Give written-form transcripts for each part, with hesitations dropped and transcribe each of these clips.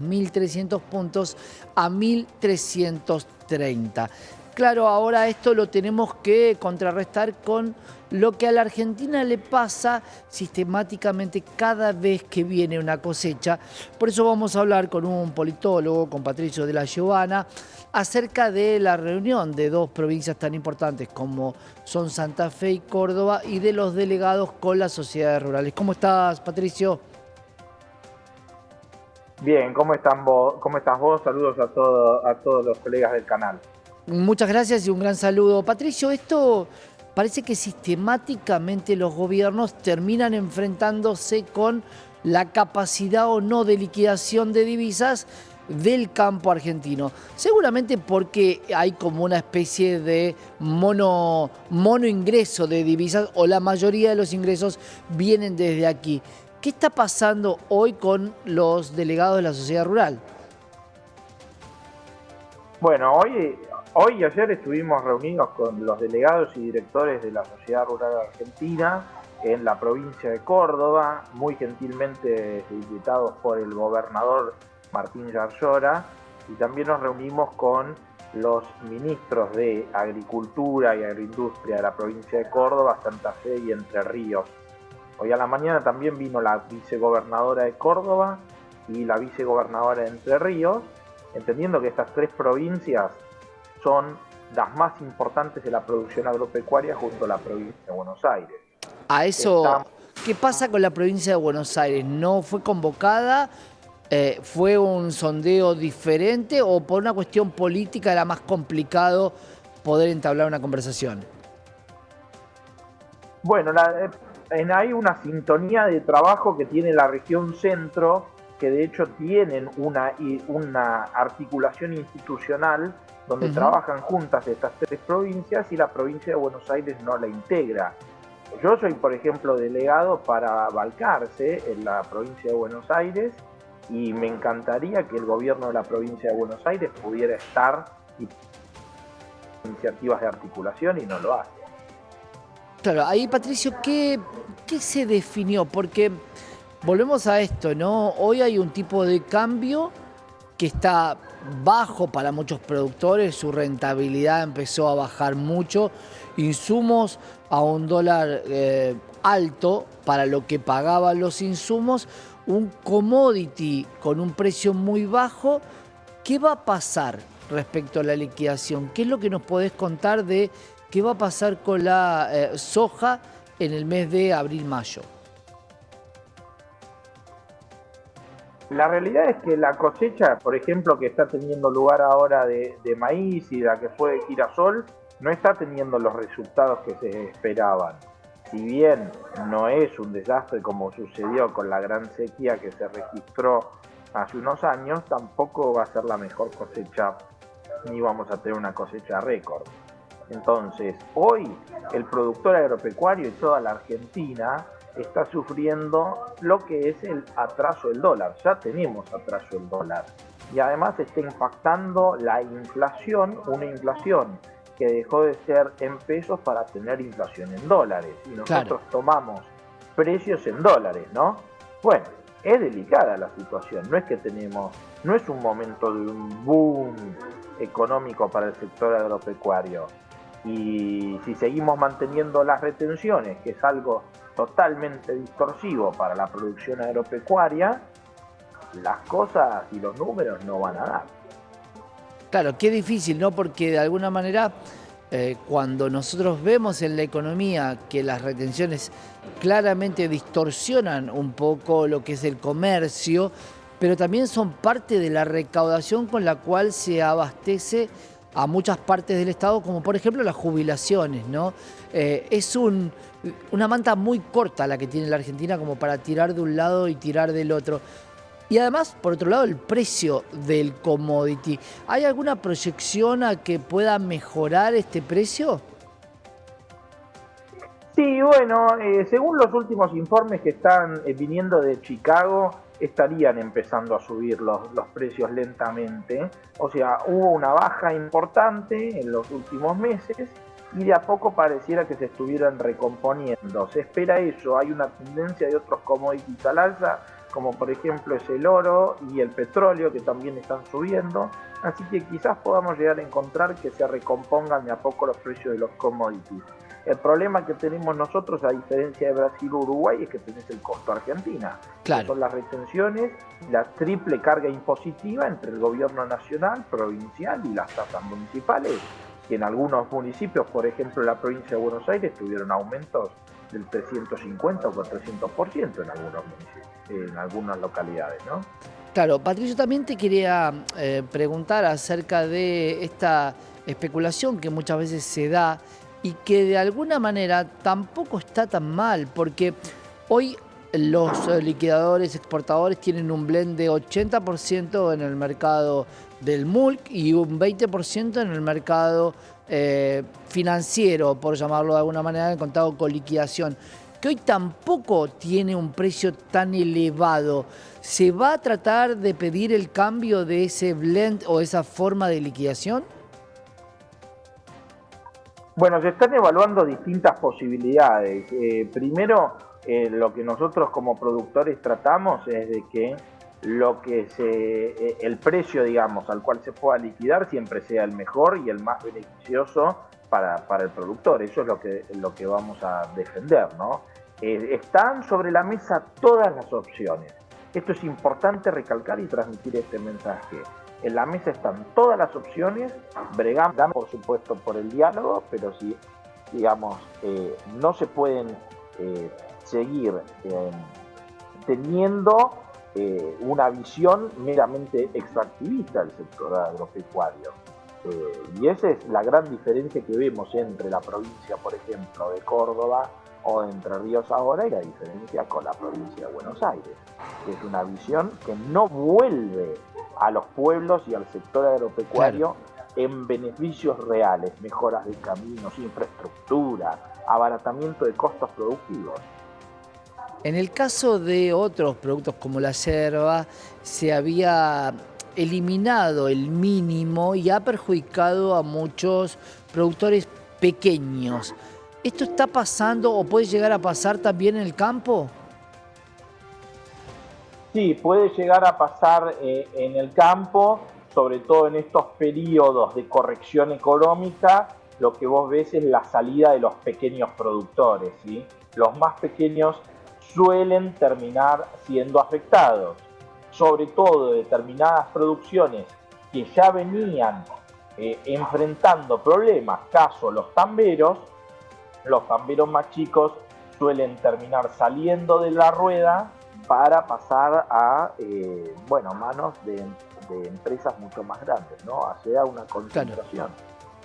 1.300 puntos a 1.330. Claro, ahora esto lo tenemos que contrarrestar con lo que a la Argentina le pasa sistemáticamente cada vez que viene una cosecha. Por eso vamos a hablar con un politólogo, con Patricio de la Giovana, acerca de la reunión de dos provincias tan importantes como son Santa Fe y Córdoba y de los delegados con las sociedades rurales. ¿Cómo estás, Patricio? Bien, ¿cómo están vos? ¿Cómo estás vos? Saludos a todos los colegas del canal. Muchas gracias y un gran saludo. Patricio, esto parece que sistemáticamente los gobiernos terminan enfrentándose con la capacidad o no de liquidación de divisas del campo argentino. Seguramente porque hay como una especie de mono ingreso de divisas o la mayoría de los ingresos vienen desde aquí. ¿Qué está pasando hoy con los delegados de la sociedad rural? Bueno, hoy y ayer estuvimos reunidos con los delegados y directores de la Sociedad Rural Argentina en la provincia de Córdoba, muy gentilmente invitados por el gobernador Martín Yarlora, y también nos reunimos con los ministros de Agricultura y Agroindustria de la provincia de Córdoba, Santa Fe y Entre Ríos. Hoy a la mañana también vino la vicegobernadora de Córdoba y la vicegobernadora de Entre Ríos, entendiendo que estas tres provincias son las más importantes de la producción agropecuaria junto a la provincia de Buenos Aires. A eso, ¿qué pasa con la provincia de Buenos Aires? ¿No fue convocada? ¿Fue un sondeo diferente o por una cuestión política era más complicado poder entablar una conversación? Bueno, hay una sintonía de trabajo que tiene la región centro, que de hecho tienen una articulación institucional donde trabajan juntas estas tres provincias y la provincia de Buenos Aires no la integra. Yo soy, por ejemplo, delegado para Balcarce en la provincia de Buenos Aires y me encantaría que el gobierno de la provincia de Buenos Aires pudiera estar y iniciativas de articulación y no lo hace. Claro, ahí Patricio, ¿qué se definió? Porque volvemos a esto, ¿no? Hoy hay un tipo de cambio que está bajo para muchos productores, su rentabilidad empezó a bajar mucho, insumos a un dólar alto para lo que pagaban los insumos, un commodity con un precio muy bajo. ¿Qué va a pasar respecto a la liquidación? ¿Qué es lo que nos podés contar de qué va a pasar con la soja en el mes de abril-mayo? La realidad es que la cosecha, por ejemplo, que está teniendo lugar ahora de maíz y la que fue de girasol, no está teniendo los resultados que se esperaban. Si bien no es un desastre como sucedió con la gran sequía que se registró hace unos años, tampoco va a ser la mejor cosecha ni vamos a tener una cosecha récord. Entonces, hoy el productor agropecuario y toda la Argentina está sufriendo lo que es el atraso del dólar. Ya tenemos atraso del dólar. Y además está impactando la inflación, una inflación que dejó de ser en pesos para tener inflación en dólares. Y nosotros tomamos precios en dólares, ¿no? Bueno, es delicada la situación. No es un momento de un boom económico para el sector agropecuario. Y si seguimos manteniendo las retenciones, que es algo totalmente distorsivo para la producción agropecuaria, las cosas y los números no van a dar. Claro, qué difícil, ¿no? Porque de alguna manera, cuando nosotros vemos en la economía que las retenciones claramente distorsionan un poco lo que es el comercio, pero también son parte de la recaudación con la cual se abastece a muchas partes del Estado, como por ejemplo las jubilaciones, ¿no? Es una manta muy corta la que tiene la Argentina como para tirar de un lado y tirar del otro. Y además, por otro lado, el precio del commodity. ¿Hay alguna proyección a que pueda mejorar este precio? Sí, bueno, según los últimos informes que están viniendo de Chicago, estarían empezando a subir los precios lentamente. O sea, hubo una baja importante en los últimos meses y de a poco pareciera que se estuvieran recomponiendo. Se espera eso, hay una tendencia de otros commodities al alza, como por ejemplo es el oro y el petróleo, que también están subiendo. Así que quizás podamos llegar a encontrar que se recompongan de a poco los precios de los commodities. El problema que tenemos nosotros, a diferencia de Brasil o Uruguay, es que tenés el costo Argentina, que Claro. son las retenciones y la triple carga impositiva entre el gobierno nacional, provincial y las tasas municipales, que en algunos municipios, por ejemplo en la provincia de Buenos Aires, tuvieron aumentos del 350 o 400% en algunos municipios, en algunas localidades, ¿no? Claro, Patricio, también te quería preguntar acerca de esta especulación que muchas veces se da y que de alguna manera tampoco está tan mal, porque hoy los liquidadores, exportadores tienen un blend de 80% en el mercado del MULC y un 20% en el mercado financiero, por llamarlo de alguna manera, en el contado con liquidación, que hoy tampoco tiene un precio tan elevado. ¿Se va a tratar de pedir el cambio de ese blend o esa forma de liquidación? Bueno, se están evaluando distintas posibilidades. Primero, lo que nosotros como productores tratamos es de que el precio, digamos, al cual se pueda liquidar siempre sea el mejor y el más beneficioso para el productor. Eso es lo que vamos a defender, ¿no? Están sobre la mesa todas las opciones. Esto es importante recalcar y transmitir este mensaje. En la mesa están todas las opciones, bregamos por supuesto por el diálogo, pero si, digamos, no se pueden seguir teniendo una visión meramente extractivista del sector agropecuario. Y esa es la gran diferencia que vemos entre la provincia, por ejemplo, de Córdoba o de Entre Ríos ahora y la diferencia con la provincia de Buenos Aires, que es una visión que no vuelve a los pueblos y al sector agropecuario en beneficios reales, mejoras de caminos, infraestructura, abaratamiento de costos productivos. En el caso de otros productos como la yerba, se había eliminado el mínimo y ha perjudicado a muchos productores pequeños. ¿Esto está pasando o puede llegar a pasar también en el campo? Sí, puede llegar a pasar en el campo, sobre todo en estos periodos de corrección económica, lo que vos ves es la salida de los pequeños productores, ¿sí? Los más pequeños suelen terminar siendo afectados, sobre todo determinadas producciones que ya venían enfrentando problemas, caso los tamberos más chicos suelen terminar saliendo de la rueda para pasar a manos de empresas mucho más grandes, ¿no? Hacia una concentración. Claro.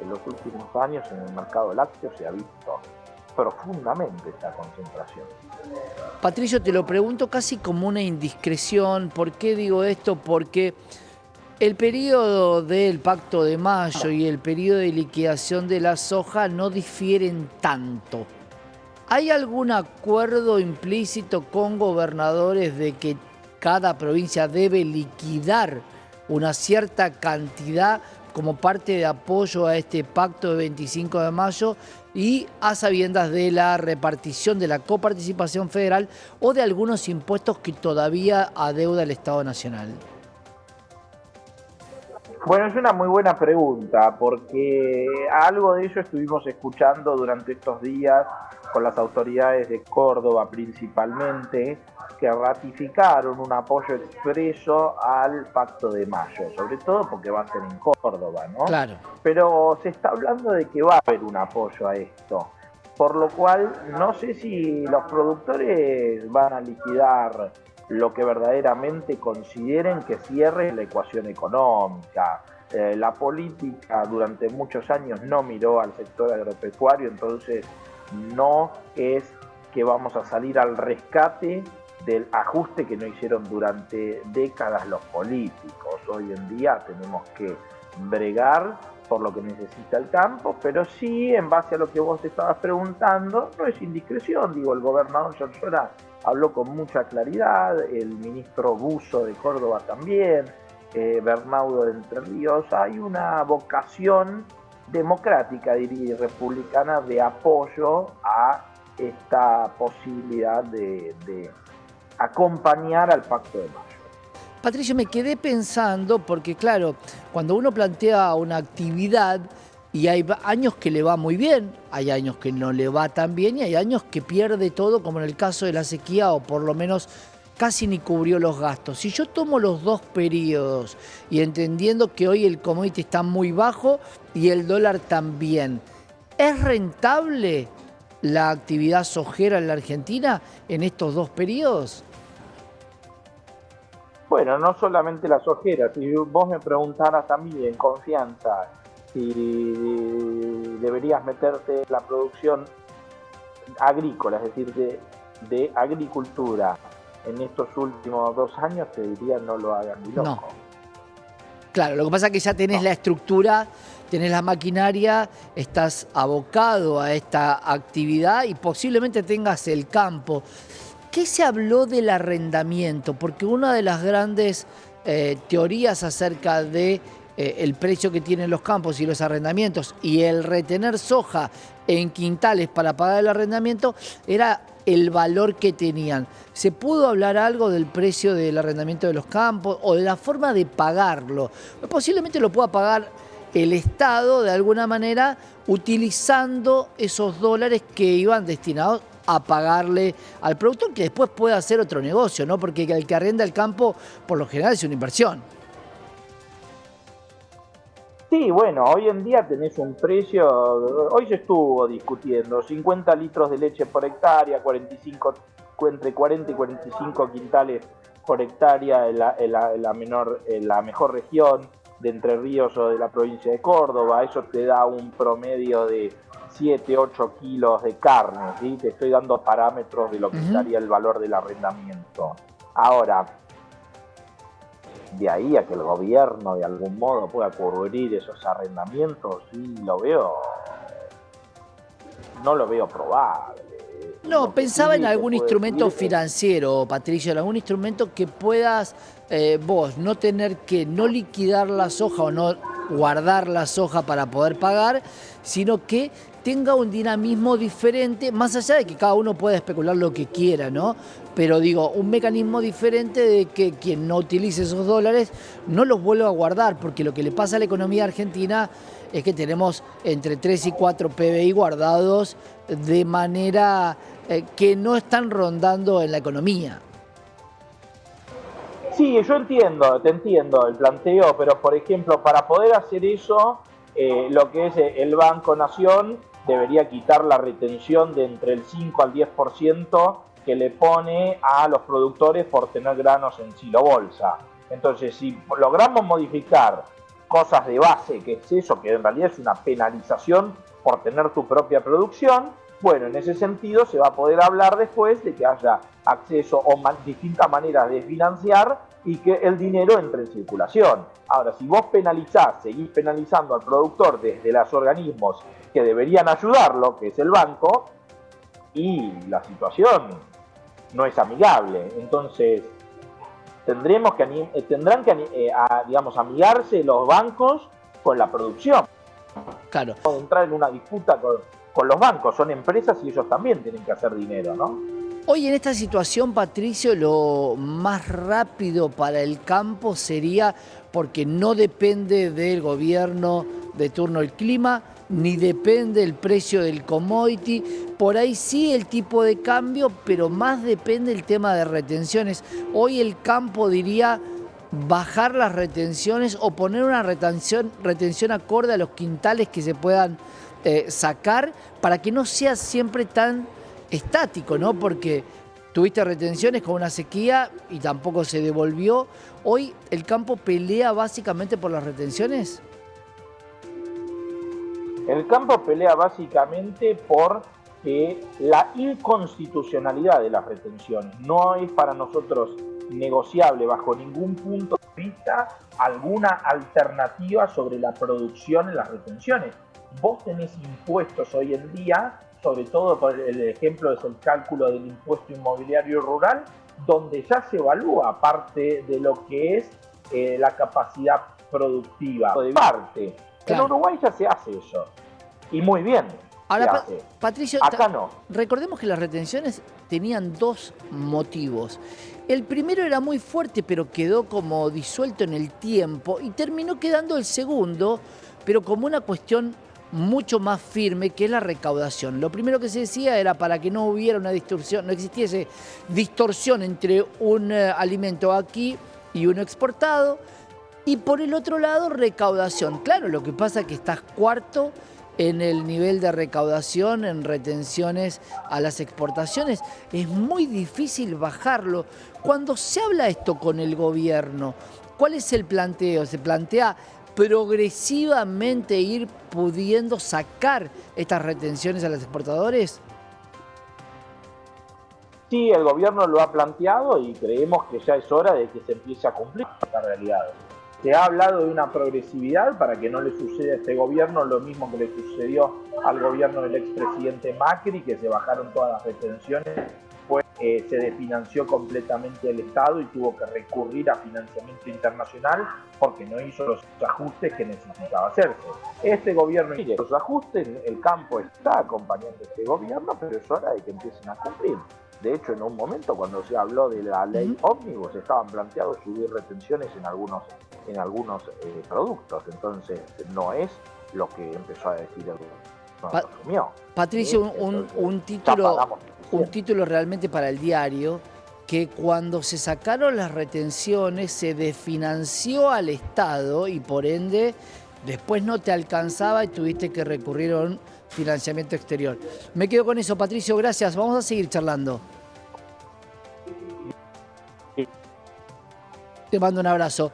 En los últimos años en el mercado lácteo se ha visto profundamente esta concentración. Patricio, te lo pregunto casi como una indiscreción. ¿Por qué digo esto? Porque el periodo del Pacto de Mayo y el periodo de liquidación de la soja no difieren tanto. ¿Hay algún acuerdo implícito con gobernadores de que cada provincia debe liquidar una cierta cantidad como parte de apoyo a este pacto de 25 de mayo y a sabiendas de la repartición de la coparticipación federal o de algunos impuestos que todavía adeuda el Estado Nacional? Bueno, es una muy buena pregunta, porque algo de ello estuvimos escuchando durante estos días con las autoridades de Córdoba principalmente, que ratificaron un apoyo expreso al Pacto de Mayo, sobre todo porque va a ser en Córdoba, ¿no? Claro. Pero se está hablando de que va a haber un apoyo a esto, por lo cual no sé si los productores van a liquidar lo que verdaderamente consideren que cierre la ecuación económica. La política durante muchos años no miró al sector agropecuario, entonces no es que vamos a salir al rescate del ajuste que no hicieron durante décadas los políticos. Hoy en día tenemos que bregar por lo que necesita el campo, pero sí, en base a lo que vos te estabas preguntando, no es indiscreción, digo, el gobernador Giorgiora habló con mucha claridad, el ministro Buzo de Córdoba también, Bernaudo de Entre Ríos. Hay una vocación democrática, diría, y republicana de apoyo a esta posibilidad de acompañar al Pacto de Mayo. Patricio, me quedé pensando, porque claro, cuando uno plantea una actividad y hay años que le va muy bien, hay años que no le va tan bien y hay años que pierde todo, como en el caso de la sequía, o por lo menos casi ni cubrió los gastos. Si yo tomo los dos periodos y entendiendo que hoy el commodity está muy bajo y el dólar también, ¿es rentable la actividad sojera en la Argentina en estos dos periodos? Bueno, no solamente las ojeras, si vos me preguntaras a mí en confianza si deberías meterte en la producción agrícola, es decir, de agricultura en estos últimos 2 años, te diría no lo hagan ni loco. No. Claro, lo que pasa es que ya tenés la estructura, tenés la maquinaria, estás abocado a esta actividad y posiblemente tengas el campo. ¿Qué se habló del arrendamiento? Porque una de las grandes teorías acerca de el precio que tienen los campos y los arrendamientos y el retener soja en quintales para pagar el arrendamiento era el valor que tenían. ¿Se pudo hablar algo del precio del arrendamiento de los campos o de la forma de pagarlo? Posiblemente lo pueda pagar el Estado de alguna manera utilizando esos dólares que iban destinados a pagarle al productor, que después puede hacer otro negocio, ¿no? Porque el que arrenda el campo, por lo general, es una inversión. Sí, bueno, hoy en día tenés un precio, hoy se estuvo discutiendo, 50 litros de leche por hectárea, 45, entre 40 y 45 quintales por hectárea en la mejor región de Entre Ríos o de la provincia de Córdoba. Eso te da un promedio de 7, 8 kilos de carne, ¿sí? Te estoy dando parámetros de lo que estaría el valor del arrendamiento. Ahora, de ahí a que el gobierno de algún modo pueda cubrir esos arrendamientos, sí no lo veo probable. No, pensaba en algún instrumento financiero, Patricio, en algún instrumento que puedas vos no tener que no liquidar la soja o no guardar la soja para poder pagar, sino que tenga un dinamismo diferente, más allá de que cada uno pueda especular lo que quiera, ¿no? Pero digo, un mecanismo diferente de que quien no utilice esos dólares no los vuelva a guardar, porque lo que le pasa a la economía argentina es que tenemos entre 3 y 4 PBI guardados de manera que no están rondando en la economía. Sí, yo te entiendo el planteo, pero por ejemplo, para poder hacer eso, lo que es el Banco Nación debería quitar la retención de entre el 5 al 10% que le pone a los productores por tener granos en silo bolsa. Entonces, si logramos modificar cosas de base, que es eso, que en realidad es una penalización por tener tu propia producción, bueno, en ese sentido se va a poder hablar después de que haya acceso o distintas maneras de financiar y que el dinero entre en circulación. Ahora, si vos seguís penalizando al productor desde los organismos que deberían ayudarlo, que es el banco, y la situación no es amigable. Entonces, tendrán que digamos, amigarse los bancos con la producción. Claro. Entrar en una disputa con los bancos, son empresas y ellos también tienen que hacer dinero, ¿no? Hoy en esta situación, Patricio, lo más rápido para el campo sería, porque no depende del gobierno de turno el clima, ni depende el precio del commodity, por ahí sí el tipo de cambio, pero más depende el tema de retenciones. Hoy el campo diría bajar las retenciones o poner una retención acorde a los quintales que se puedan sacar para que no sea siempre tan estático, ¿no? Porque tuviste retenciones con una sequía y tampoco se devolvió. Hoy el campo pelea básicamente por las retenciones. El campo pelea básicamente por la inconstitucionalidad de las retenciones. No es para nosotros negociable bajo ningún punto de vista alguna alternativa sobre la producción en las retenciones. Vos tenés impuestos hoy en día, sobre todo por el ejemplo es el cálculo del impuesto inmobiliario rural, donde ya se evalúa parte de lo que es la capacidad productiva de parte. Claro. En Uruguay ya se hace eso, y muy bien. Ahora, Patricio, acá no. Recordemos que las retenciones tenían dos motivos. El primero era muy fuerte, pero quedó como disuelto en el tiempo, y terminó quedando el segundo, pero como una cuestión mucho más firme, que es la recaudación. Lo primero que se decía era para que no hubiera una distorsión, no existiese distorsión entre un alimento aquí y uno exportado, y por el otro lado, recaudación. Claro, lo que pasa es que estás cuarto en el nivel de recaudación, en retenciones a las exportaciones. Es muy difícil bajarlo. Cuando se habla esto con el gobierno, ¿cuál es el planteo? ¿Se plantea progresivamente ir pudiendo sacar estas retenciones a los exportadores? Sí, el gobierno lo ha planteado y creemos que ya es hora de que se empiece a cumplir esta realidad. Se ha hablado de una progresividad para que no le suceda a este gobierno lo mismo que le sucedió al gobierno del expresidente Macri, que se bajaron todas las retenciones, pues se desfinanció completamente el Estado y tuvo que recurrir a financiamiento internacional porque no hizo los ajustes que necesitaba hacerse. Este gobierno hizo los ajustes, el campo está acompañando a este gobierno, pero es hora de que empiecen a cumplir. De hecho, en un momento cuando se habló de la ley ómnibus, estaban planteados subir retenciones en algunos productos. Entonces, no es lo que empezó a decir el gobierno. Asumió. Patricio, un título realmente para el diario, que cuando se sacaron las retenciones se desfinanció al Estado y por ende después no te alcanzaba y tuviste que recurrir a un financiamiento exterior. Me quedo con eso, Patricio, gracias. Vamos a seguir charlando. Te mando un abrazo.